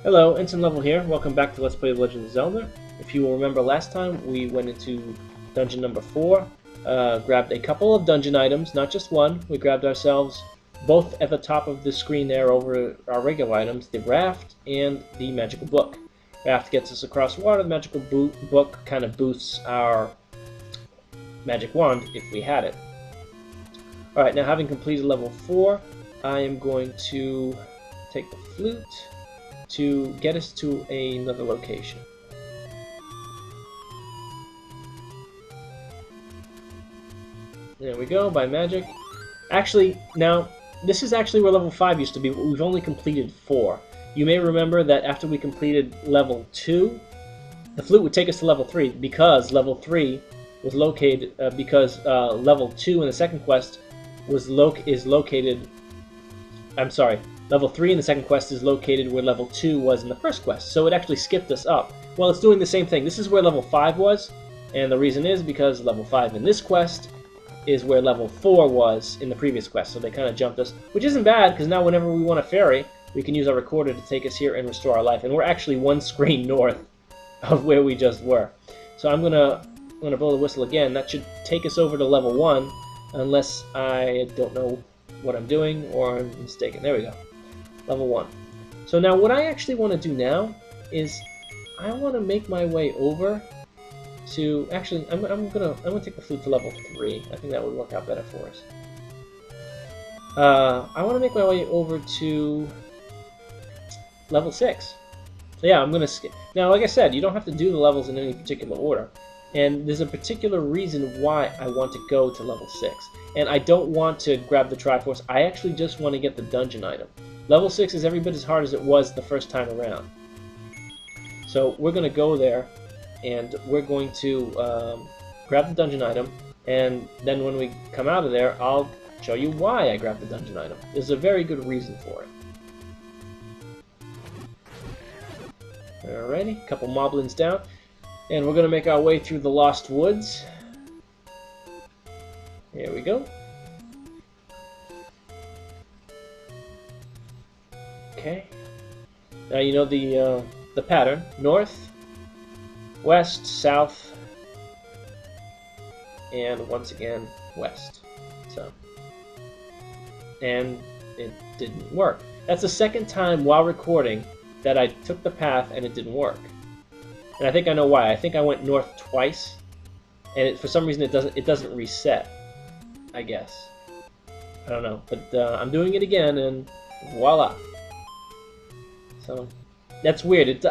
Hello, Ensign Level here. Welcome back to Let's Play The Legend of Zelda. If you will remember last time, we went into dungeon number 4, grabbed a couple of dungeon items, not just one. We grabbed ourselves, both at the top of the screen there over our regular items, the raft and the magical book. Raft gets us across water, the magical book kind of boosts our magic wand if we had it. Alright, now having completed level 4, I am going to take the flute to get us to another location. There we go, by magic. Actually, now, this is actually where level 5 used to be, but we've only completed 4. You may remember that after we completed level 2, the flute would take us to level 3, because level 3 was located, level 2 in the second quest is located, I'm sorry, level 3 in the second quest is located where level 2 was in the first quest, so it actually skipped us up. Well, it's doing the same thing. This is where level 5 was, and the reason is because level 5 in this quest is where level 4 was in the previous quest, so they kind of jumped us, which isn't bad, because now whenever we want a ferry, we can use our recorder to take us here and restore our life, and we're actually one screen north of where we just were. So I'm gonna blow the whistle again. That should take us over to level 1, unless I don't know what I'm doing or I'm mistaken. There we go. Level 1. So now what I actually want to do now is I want to make my way over to, actually I'm gonna take the flute to level 3. I think that would work out better for us. I want to make my way over to level 6. So yeah, I'm gonna skip. Now, like I said, you don't have to do the levels in any particular order, and there's a particular reason why I want to go to level 6. And I don't want to grab the Triforce. I actually just want to get the dungeon item. Level 6 is every bit as hard as it was the first time around. So we're going to go there, and we're going to grab the dungeon item, and then when we come out of there, I'll show you why I grabbed the dungeon item. There's a very good reason for it. Alrighty, a couple moblins down, and we're going to make our way through the Lost Woods. Here we go. Okay. Now you know the pattern: north, west, south, and once again west. So, and it didn't work. That's the second time while recording that I took the path and it didn't work. And I think I know why. I think I went north twice, and for some reason it doesn't reset. I guess. I don't know, but I'm doing it again, and voila. So that's weird.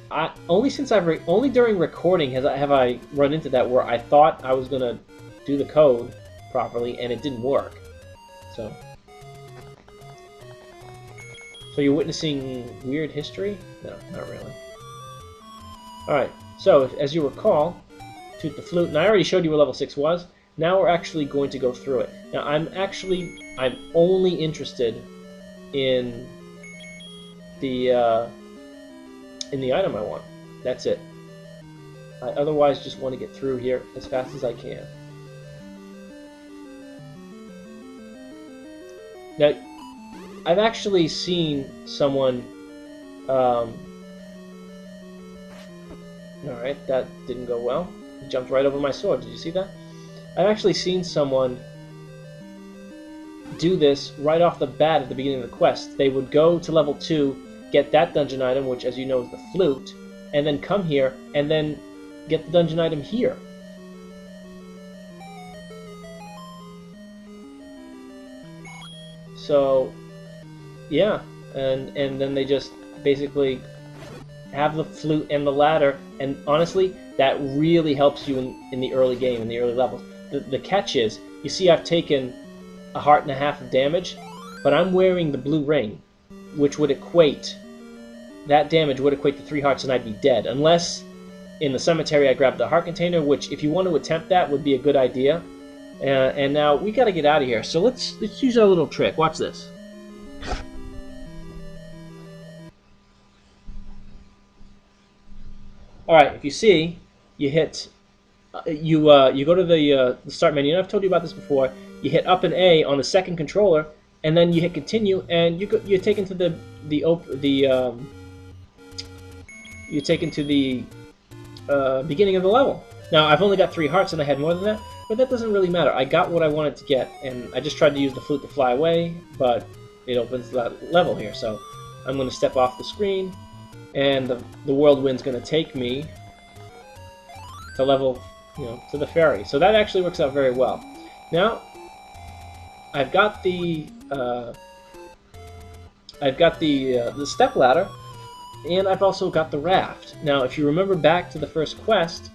Only during recording have I run into that where I thought I was gonna do the code properly and it didn't work. So you're witnessing weird history? No, not really. All right. So as you recall, toot the flute, and I already showed you where level 6 was. Now we're actually going to go through it. Now I'm only interested in the item I want. That's it. I otherwise just want to get through here as fast as I can. Now, I've actually seen someone. Alright, that didn't go well. He jumped right over my sword. Did you see that? I've actually seen someone do this right off the bat at the beginning of the quest. They would go to level 2, get that dungeon item, which as you know is the flute, and then come here and then get the dungeon item here. So, yeah, and then they just basically have the flute and the ladder, and honestly, that really helps you in the early game, in the early levels. The catch is, you see I've taken 1.5 hearts of damage, but I'm wearing the blue ring, which would equate, that damage would equate to 3 hearts and I'd be dead. Unless, in the cemetery I grabbed the heart container, which if you want to attempt that would be a good idea. And now, we gotta get out of here, so let's use our little trick. Watch this. Alright, if you see, you hit... you go to the start menu, and I've told you about this before. You hit up and A on the second controller, and then you hit continue, and you're taken to the you're taken to the beginning of the level. Now, I've only got 3 hearts and I had more than that, but that doesn't really matter. I got what I wanted to get, and I just tried to use the flute to fly away, but it opens that level here. So I'm going to step off the screen, and the whirlwind's going to take me to level, to the ferry. So that actually works out very well. Now, I've got the step ladder, and I've also got the raft. Now, if you remember back to the first quest,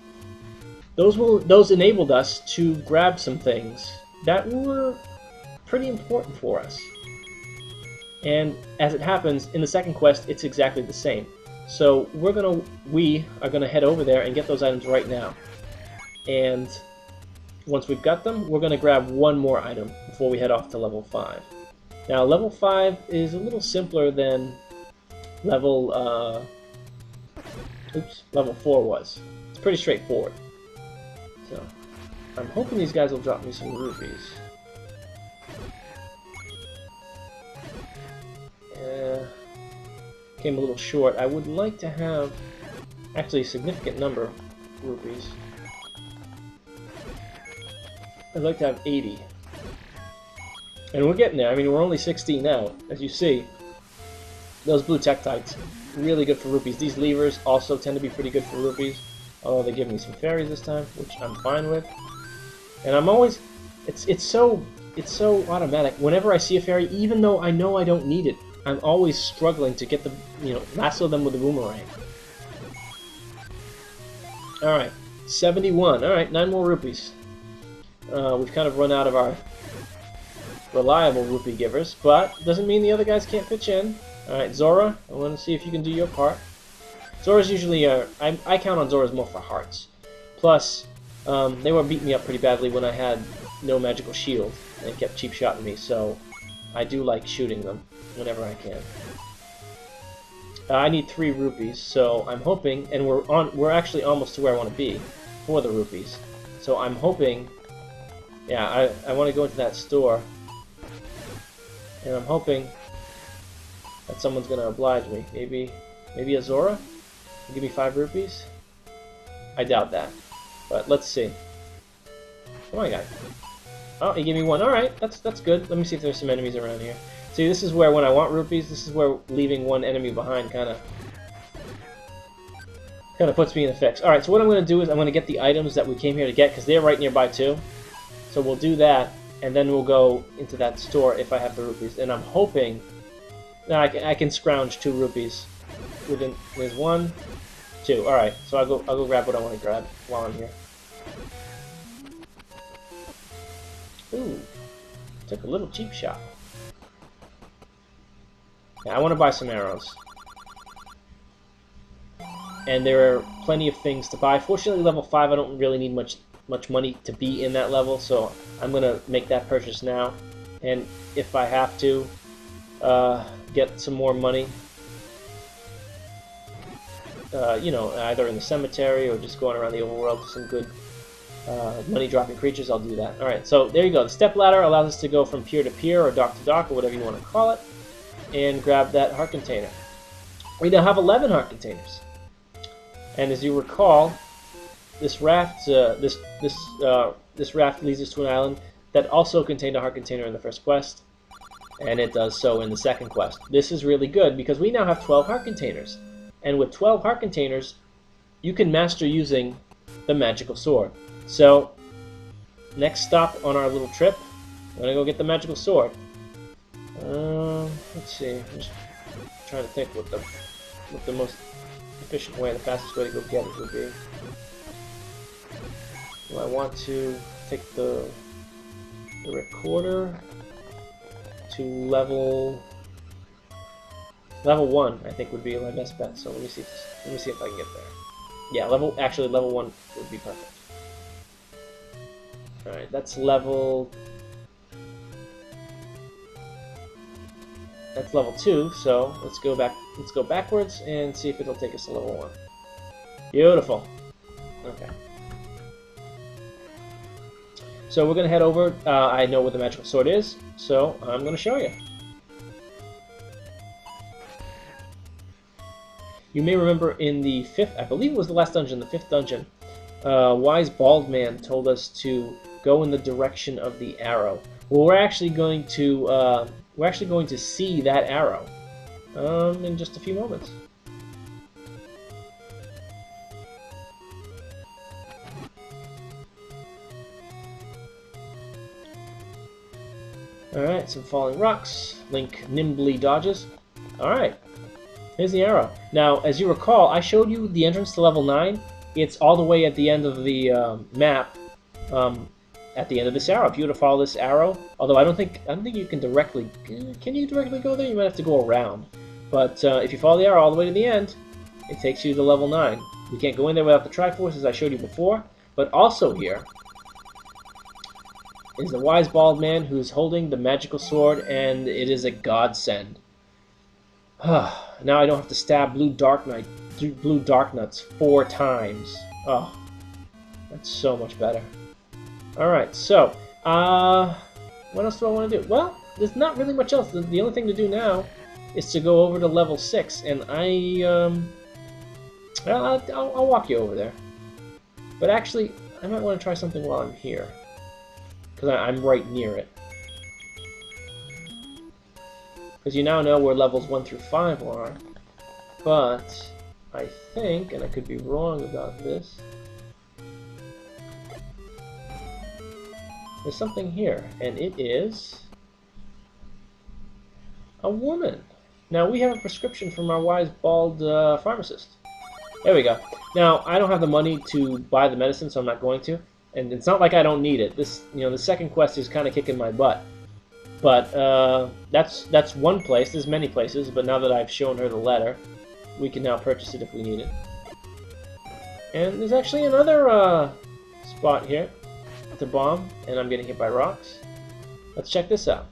those enabled us to grab some things that were pretty important for us. And as it happens, in the second quest, it's exactly the same. So we are gonna head over there and get those items right now. And once we've got them, we're gonna grab one more item before we head off to level 5. Now, level 5 is a little simpler than level 4 was. It's pretty straightforward. So, I'm hoping these guys will drop me some rupees. Came a little short. I would like to have actually a significant number of rupees. I'd like to have 80. And we're getting there. I mean, we're only 16 now, as you see. Those blue Tektites, really good for rupees. These levers also tend to be pretty good for rupees. Although they give me some fairies this time, which I'm fine with. And I'm always... It's so automatic. Whenever I see a fairy, even though I know I don't need it, I'm always struggling to get the, lasso them with a boomerang. Alright, 71. Alright, 9 more rupees. We've kind of run out of our reliable rupee givers, but doesn't mean the other guys can't pitch in. Alright, Zora, I want to see if you can do your part. Zora's usually, I count on Zora's more for hearts. Plus, they were beating me up pretty badly when I had no magical shield, and they kept cheap shotting me, so I do like shooting them whenever I can. I need 3 rupees, so I'm hoping, and we're actually almost to where I want to be for the rupees. So I'm hoping, yeah, I want to go into that store, and I'm hoping that someone's going to oblige me. Maybe a Zora? Give me 5 rupees? I doubt that, but let's see. Come on, guy. Oh, he gave me 1. Alright, that's good. Let me see if there's some enemies around here. See, this is where, when I want rupees, this is where leaving one enemy behind kind of puts me in a fix. Alright, so what I'm going to do is I'm going to get the items that we came here to get, because they're right nearby too. So we'll do that, and then we'll go into that store if I have the rupees. And I'm hoping that I can scrounge 2 rupees. There's 1, 2. Alright, so I'll go grab what I want to grab while I'm here. Ooh, took a little cheap shot. Yeah, I want to buy some arrows. And there are plenty of things to buy. Fortunately, level 5, I don't really need much money to be in that level, so I'm going to make that purchase now. And if I have to get some more money, either in the cemetery or just going around the overworld to some good money-dropping creatures, I'll do that. Alright, so there you go. The step ladder allows us to go from pier to pier, or dock to dock, or whatever you want to call it, and grab that heart container. We now have 11 heart containers. And as you recall, this raft this raft leads us to an island that also contained a heart container in the first quest, and it does so in the second quest. This is really good because we now have 12 heart containers. And with 12 heart containers, you can master using the magical sword. So, next stop on our little trip, I'm going to go get the magical sword. Let's see, I'm just trying to think what the most efficient way, the fastest way to go get it would be. Do I want to take the recorder to level 1? I think would be my best bet. So let me see if I can get there. Yeah, level 1 would be perfect. All right, that's level 2. So let's go backwards and see if it'll take us to level 1. Beautiful. Okay. So we're gonna head over. I know where the magical sword is, so I'm gonna show you. You may remember in the 5th, I believe it was the last dungeon, the 5th dungeon, Wise Bald Man told us to go in the direction of the arrow. Well, we're actually going to see that arrow in just a few moments. Alright, some falling rocks. Link nimbly dodges. Alright, here's the arrow. Now, as you recall, I showed you the entrance to level 9. It's all the way at the end of the map, at the end of this arrow. If you were to follow this arrow, although I don't think you can directly... Can you directly go there? You might have to go around. But if you follow the arrow all the way to the end, it takes you to level 9. You can't go in there without the Triforce, as I showed you before. But also here is the Wise Bald Man who's holding the magical sword, and it is a godsend. Now I don't have to stab Blue Darknuts 4 times. Oh, that's so much better. Alright, so, what else do I want to do? Well, there's not really much else. The only thing to do now is to go over to level 6, and I'll walk you over there. But actually, I might want to try something while I'm here, because I'm right near it. Because you now know where levels 1 through 5 are, but I think, and I could be wrong about this, there's something here, and it is a woman. Now, we have a prescription from our wise bald pharmacist. There we go. Now, I don't have the money to buy the medicine, so I'm not going to. And it's not like I don't need it. This, the second quest is kind of kicking my butt. But that's one place. There's many places, but now that I've shown her the letter, we can now purchase it if we need it. And there's actually another spot here to bomb, and I'm getting hit by rocks. Let's check this out.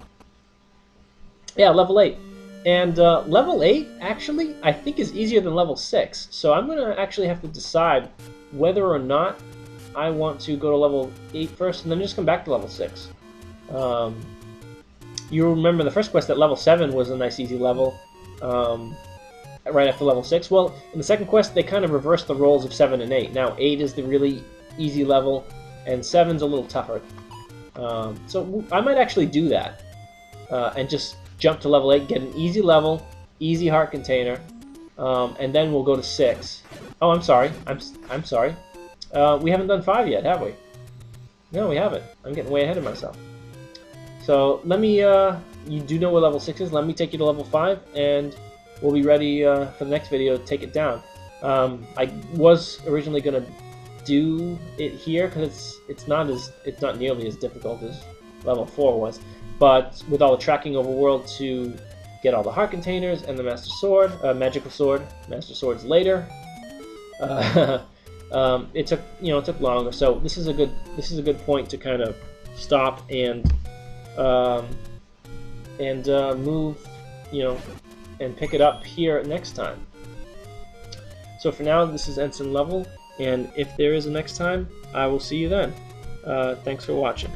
Yeah, level 8. And level 8, actually, I think is easier than level 6. So I'm going to actually have to decide whether or not I want to go to level 8 first, and then just come back to level 6. You remember the first quest at level 7 was a nice easy level, right after level 6. Well, in the second quest, they kind of reversed the roles of 7 and 8. Now 8 is the really easy level, and 7's a little tougher. So I might actually do that, and just jump to level 8, get an easy level, easy heart container, and then we'll go to 6. Oh, I'm sorry. I'm sorry. We haven't done 5 yet, have we? No, we haven't. I'm getting way ahead of myself. So let me, you do know what level 6 is, let me take you to level 5, and we'll be ready for the next video to take it down. I was originally going to do it here, because it's not nearly as difficult as level 4 was, but with all the tracking overworld to get all the heart containers and the Master Sword, Magical Sword, Master Sword's later, it took longer. So this is a good point to kind of stop and move, and pick it up here next time. So for now, this is Ensign Level, and if there is a next time, I will see you then. Thanks for watching.